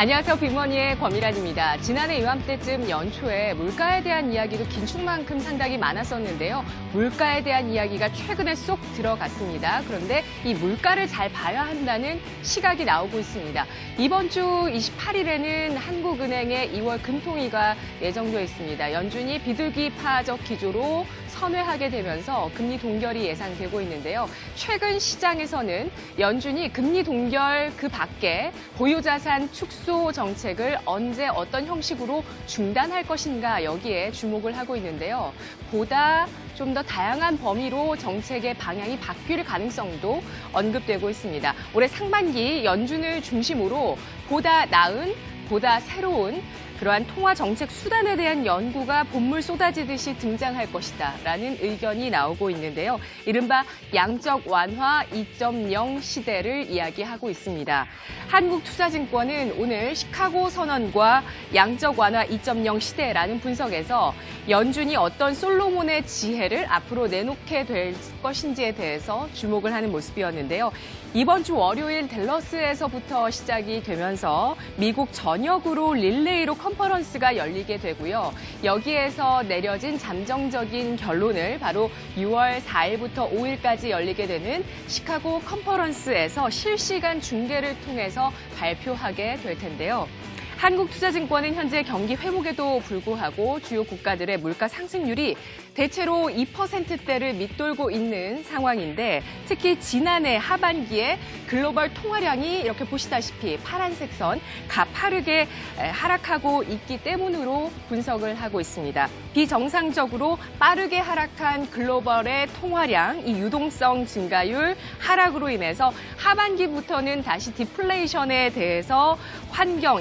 안녕하세요. 빅머니의 권미란입니다. 지난해 이맘때쯤 연초에 물가에 대한 이야기도 긴축만큼 상당히 많았었는데요. 물가에 대한 이야기가 최근에 쏙 들어갔습니다. 그런데 이 물가를 잘 봐야 한다는 시각이 나오고 있습니다. 이번 주 28일에는 한국은행의 2월 금통위가 예정되어 있습니다. 연준이 비둘기파적 기조로 선회하게 되면서 금리 동결이 예상되고 있는데요. 최근 시장에서는 연준이 금리 동결 그 밖에 보유자산 축소 정책을 언제 어떤 형식으로 중단할 것인가 여기에 주목을 하고 있는데요. 보다 좀 더 다양한 범위로 정책의 방향이 바뀔 가능성도 언급되고 있습니다. 올해 상반기 연준을 중심으로 보다 나은, 보다 새로운 그러한 통화 정책 수단에 대한 연구가 본물 쏟아지듯이 등장할 것이다 라는 의견이 나오고 있는데요. 이른바 양적 완화 2.0 시대를 이야기하고 있습니다. 한국투자증권은 오늘 시카고 선언과 양적 완화 2.0 시대라는 분석에서 연준이 어떤 솔로몬의 지혜를 앞으로 내놓게 될 것인지에 대해서 주목을 하는 모습이었는데요. 이번 주 월요일 댈러스에서부터 시작이 되면서 미국 전역으로 릴레이로 컨퍼런스가 열리게 되고요. 여기에서 내려진 잠정적인 결론을 바로 6월 4일부터 5일까지 열리게 되는 시카고 컨퍼런스에서 실시간 중계를 통해서 발표하게 될 텐데요. 한국투자증권은 현재 경기 회복에도 불구하고 주요 국가들의 물가 상승률이 대체로 2%대를 밑돌고 있는 상황인데 특히 지난해 하반기에 글로벌 통화량이 이렇게 보시다시피 파란색 선 가파르게 하락하고 있기 때문으로 분석을 하고 있습니다. 비정상적으로 빠르게 하락한 글로벌의 통화량, 이 유동성 증가율 하락으로 인해서 하반기부터는 다시 디플레이션에 대해서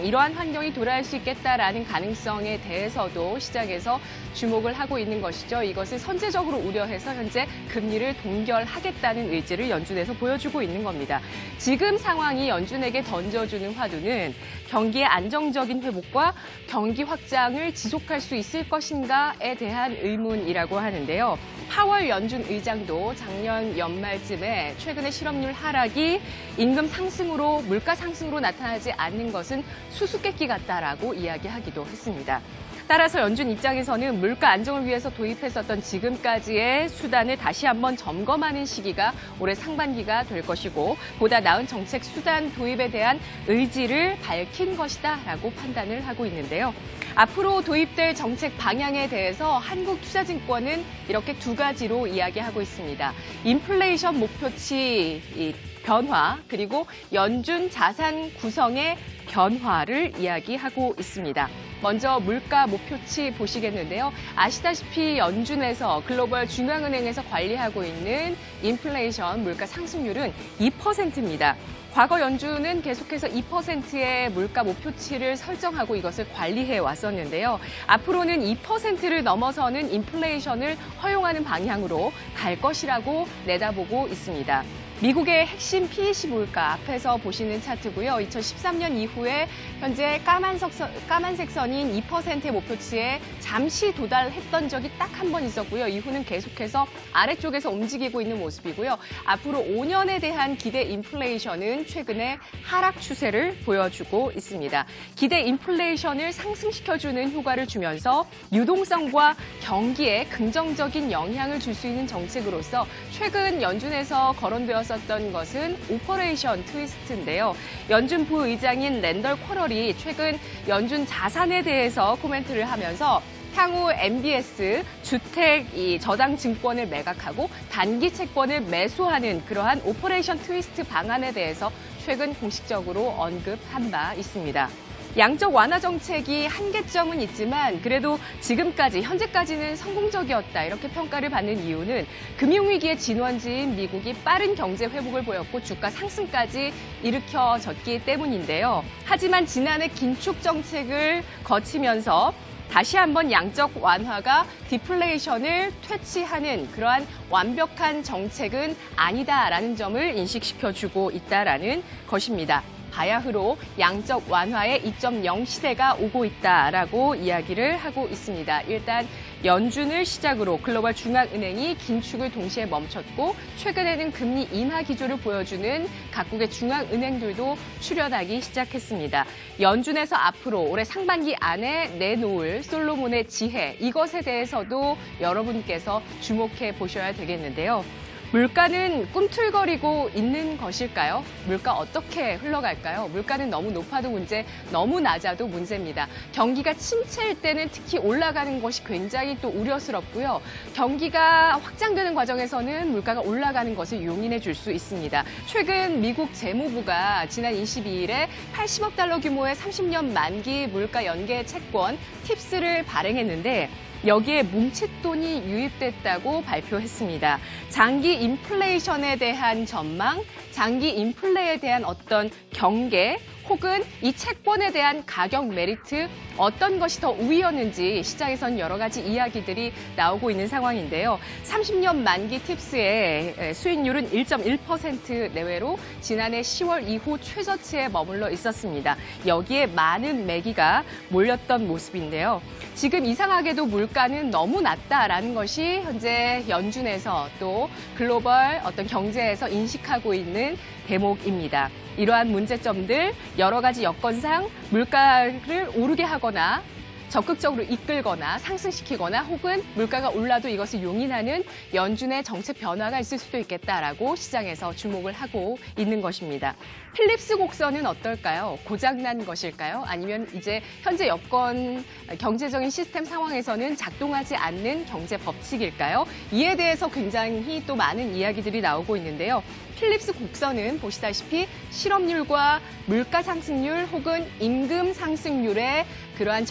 이러한 환경이 돌아올 수 있겠다라는 가능성에 대해서도 시장에서 주목을 하고 있는 것이죠. 이것을 선제적으로 우려해서 현재 금리를 동결하겠다는 의지를 연준에서 보여주고 있는 겁니다. 지금 상황이 연준에게 던져주는 화두는 경기의 안정적인 회복과 경기 확장을 지속할 수 있을 것인가에 대한 의문이라고 하는데요. 파월 연준 의장도 작년 연말쯤에 최근의 실업률 하락이 임금 상승으로 물가 상승으로 나타나지 않는 것은 수수께끼 같다라고 이야기하기도 했습니다. 따라서 연준 입장에서는 물가 안정을 위해서 도입했었던 지금까지의 수단을 다시 한번 점검하는 시기가 올해 상반기가 될 것이고 보다 나은 정책 수단 도입에 대한 의지를 밝힌 것이다라고 판단을 하고 있는데요. 앞으로 도입될 정책 방향에 대해서 한국투자증권은 이렇게 두 가지로 이야기하고 있습니다. 인플레이션 목표치 변화 그리고 연준 자산 구성의 변화를 이야기하고 있습니다. 먼저 물가 목표치 보시겠는데요. 아시다시피 연준에서 글로벌 중앙은행에서 관리하고 있는 인플레이션 물가 상승률은 2%입니다. 과거 연준은 계속해서 2%의 물가 목표치를 설정하고 이것을 관리해 왔었는데요. 앞으로는 2%를 넘어서는 인플레이션을 허용하는 방향으로 갈 것이라고 내다보고 있습니다. 미국의 핵심 PEC 물가 앞에서 보시는 차트고요. 2013년 이후에 현재 까만색 선인 2%의 목표치에 잠시 도달했던 적이 딱 한 번 있었고요. 이후는 계속해서 아래쪽에서 움직이고 있는 모습이고요. 앞으로 5년에 대한 기대 인플레이션은 최근에 하락 추세를 보여주고 있습니다. 기대 인플레이션을 상승시켜주는 효과를 주면서 유동성과 경기에 긍정적인 영향을 줄 수 있는 정책으로서 최근 연준에서 거론되었었던 것은 오퍼레이션 트위스트인데요. 연준 부의장인 랜덜 쿼럴이 최근 연준 자산에 대해서 코멘트를 하면서 향후 MBS 주택 저당 증권을 매각하고 단기 채권을 매수하는 그러한 오퍼레이션 트위스트 방안에 대해서 최근 공식적으로 언급한 바 있습니다. 양적 완화 정책이 한계점은 있지만 그래도 지금까지 현재까지는 성공적이었다 이렇게 평가를 받는 이유는 금융위기의 진원지인 미국이 빠른 경제 회복을 보였고 주가 상승까지 일으켜졌기 때문인데요. 하지만 지난해 긴축 정책을 거치면서 다시 한번 양적 완화가 디플레이션을 퇴치하는 그러한 완벽한 정책은 아니다라는 점을 인식시켜주고 있다라는 것입니다. 바야흐로 양적 완화의 2.0 시대가 오고 있다라고 이야기를 하고 있습니다. 일단 연준을 시작으로 글로벌 중앙은행이 긴축을 동시에 멈췄고 최근에는 금리 인하 기조를 보여주는 각국의 중앙은행들도 출현하기 시작했습니다. 연준에서 앞으로 올해 상반기 안에 내놓을 솔로몬의 지혜, 이것에 대해서도 여러분께서 주목해 보셔야 되겠는데요. 물가는 꿈틀거리고 있는 것일까요? 물가 어떻게 흘러갈까요? 물가는 너무 높아도 문제, 너무 낮아도 문제입니다. 경기가 침체일 때는 특히 올라가는 것이 굉장히 또 우려스럽고요. 경기가 확장되는 과정에서는 물가가 올라가는 것을 용인해 줄 수 있습니다. 최근 미국 재무부가 지난 22일에 80억 달러 규모의 30년 만기 물가 연계 채권 팁스를 발행했는데 여기에 뭉칫돈이 유입됐다고 발표했습니다. 장기 인플레이션에 대한 전망, 장기 인플레에 대한 어떤 경계, 혹은 이 채권에 대한 가격 메리트 어떤 것이 더 우위였는지 시장에선 여러 가지 이야기들이 나오고 있는 상황인데요. 30년 만기 팁스의 수익률은 1.1% 내외로 지난해 10월 이후 최저치에 머물러 있었습니다. 여기에 많은 매기가 몰렸던 모습인데요. 지금 이상하게도 물가는 너무 낮다라는 것이 현재 연준에서 또 글로벌 어떤 경제에서 인식하고 있는 대목입니다. 이러한 문제점들, 여러 가지 여건상 물가를 오르게 하거나 적극적으로 이끌거나 상승시키거나 혹은 물가가 올라도 이것을 용인하는 연준의 정책 변화가 있을 수도 있겠다라고 시장에서 주목을 하고 있는 것입니다. 필립스 곡선은 어떨까요? 고장난 것일까요? 아니면 이제 현재 여건 경제적인 시스템 상황에서는 작동하지 않는 경제 법칙일까요? 이에 대해서 굉장히 또 많은 이야기들이 나오고 있는데요. 필립스 곡선은 보시다시피 실업률과 물가 상승률 혹은 임금 상승률의 그러한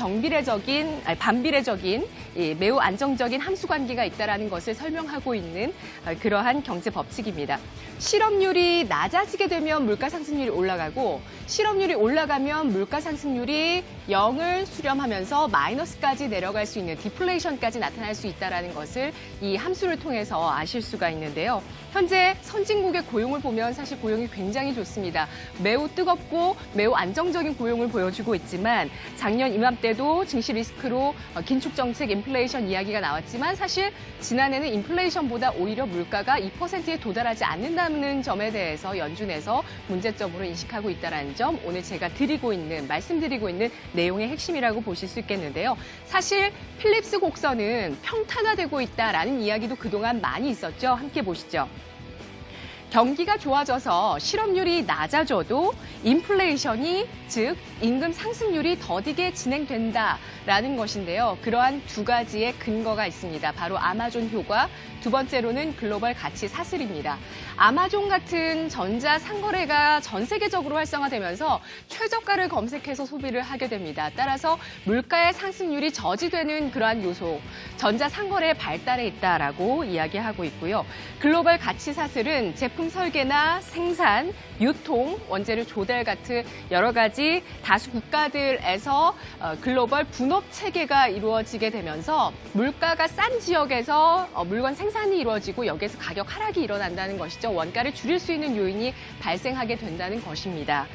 반비례적인 매우 안정적인 함수 관계가 있다는 것을 설명하고 있는 그러한 경제 법칙입니다. 실업률이 낮아지게 되면 물가 상승률이 올라가고 실업률이 올라가면 물가 상승률이 0을 수렴하면서 마이너스까지 내려갈 수 있는 디플레이션까지 나타날 수 있다는 것을 이 함수를 통해서 아실 수가 있는데요. 현재 선진국의 고용을 보면 사실 고용이 굉장히 좋습니다. 매우 뜨겁고 매우 안정적인 고용을 보여주고 있지만 작년 이맘때도 증시 리스크로 긴축 정책 인플레이션 이야기가 나왔지만 사실 지난해는 인플레이션보다 오히려 물가가 2%에 도달하지 않는다는 점에 대해서 연준에서 문제점으로 인식하고 있다는 점 오늘 제가 말씀드리고 있는 내용의 핵심이라고 보실 수 있겠는데요. 사실 필립스 곡선은 평탄화되고 있다라는 이야기도 그동안 많이 있었죠. 함께 보시죠. 경기가 좋아져서 실업률이 낮아져도 인플레이션이 즉 임금 상승률이 더디게 진행된다라는 것인데요. 그러한 두 가지의 근거가 있습니다. 바로 아마존 효과, 두 번째로는 글로벌 가치 사슬입니다. 아마존 같은 전자 상거래가 전 세계적으로 활성화되면서 최저가를 검색해서 소비를 하게 됩니다. 따라서 물가의 상승률이 저지되는 그러한 요소, 전자 상거래의 발달에 있다라고 이야기하고 있고요. 글로벌 가치 사슬은 제품 설계나 생산, 유통, 원재료 조달 같은 여러 가지 다수 국가들에서 글로벌 분업 체계가 이루어지게 되면서 물가가 싼 지역에서 물건 생산이 이루어지고 여기에서 가격 하락이 일어난다는 것이죠. 원가를 줄일 수 있는 요인이 발생하게 된다는 것입니다.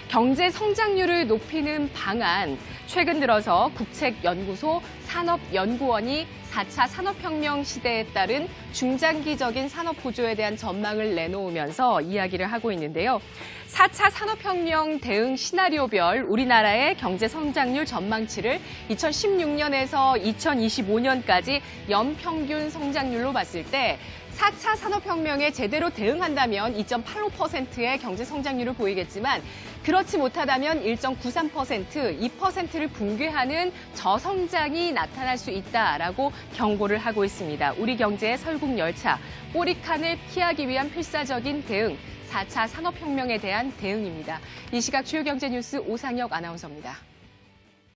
경제 성장률을 높이는 방안, 최근 들어서 국책연구소 산업연구원이 4차 산업혁명 시대에 따른 중장기적인 산업구조에 대한 전망을 내놓으면서 이야기를 하고 있는데요. 4차 산업혁명 대응 시나리오별 우리나라의 경제 성장률 전망치를 2016년에서 2025년까지 연평균 성장률로 봤을 때 4차 산업혁명에 제대로 대응한다면 2.85%의 경제 성장률을 보이겠지만 그렇지 못하다면 1.93%, 2%를 붕괴하는 저성장이 나타날 수 있다라고 경고를 하고 있습니다. 우리 경제의 설국열차, 꼬리칸을 피하기 위한 필사적인 대응, 4차 산업혁명에 대한 대응입니다. 이 시각 주요 경제 뉴스 오상혁 아나운서입니다.